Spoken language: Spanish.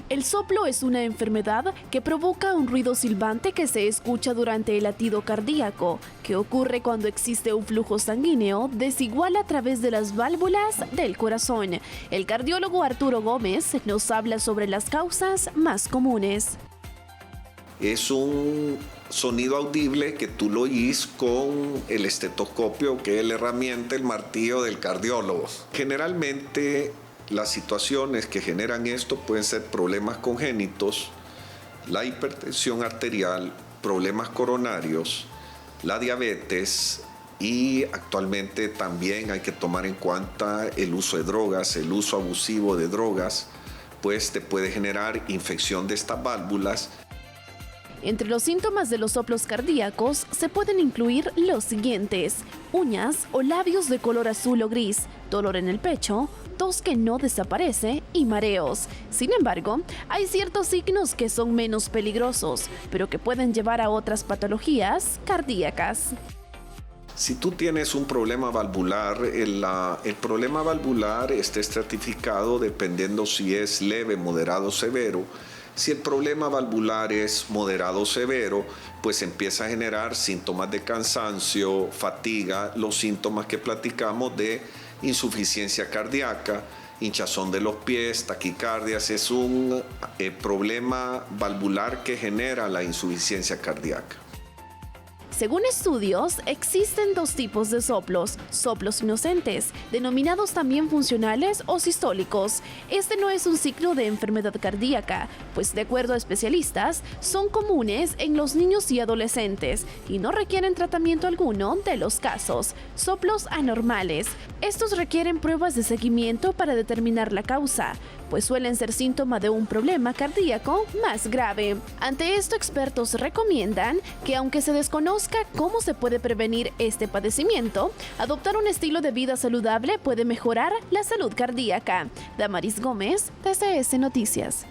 El soplo es una enfermedad que provoca un ruido silbante que se escucha durante el latido cardíaco, que ocurre cuando existe un flujo sanguíneo desigual a través de las válvulas del corazón. El cardiólogo Arturo Gómez nos habla sobre las causas más comunes. Es un sonido audible que tú lo oís con el estetoscopio, que es la herramienta, el martillo del cardiólogo. Generalmente, las situaciones que generan esto pueden ser problemas congénitos, la hipertensión arterial, problemas coronarios, la diabetes y actualmente también hay que tomar en cuenta el uso de drogas, el uso abusivo de drogas, pues te puede generar infección de estas válvulas. Entre los síntomas de los soplos cardíacos se pueden incluir los siguientes: uñas o labios de color azul o gris, dolor en el pecho, tos que no desaparece y mareos. Sin embargo, hay ciertos signos que son menos peligrosos, pero que pueden llevar a otras patologías cardíacas. Si tú tienes un problema valvular, el problema valvular está estratificado dependiendo si es leve, moderado o severo. Si el problema valvular es moderado o severo, pues empieza a generar síntomas de cansancio, fatiga, los síntomas que platicamos de insuficiencia cardíaca, hinchazón de los pies, taquicardias. Es un problema valvular que genera la insuficiencia cardíaca. Según estudios, existen dos tipos de soplos inocentes, denominados también funcionales o sistólicos. Este no es un signo de enfermedad cardíaca, pues de acuerdo a especialistas, son comunes en los niños y adolescentes y no requieren tratamiento alguno de los casos. Soplos anormales. Estos requieren pruebas de seguimiento para determinar la causa, pues suelen ser síntoma de un problema cardíaco más grave. Ante esto, expertos recomiendan que, aunque se desconozca cómo se puede prevenir este padecimiento, adoptar un estilo de vida saludable puede mejorar la salud cardíaca. Damaris Gómez, TCS Noticias.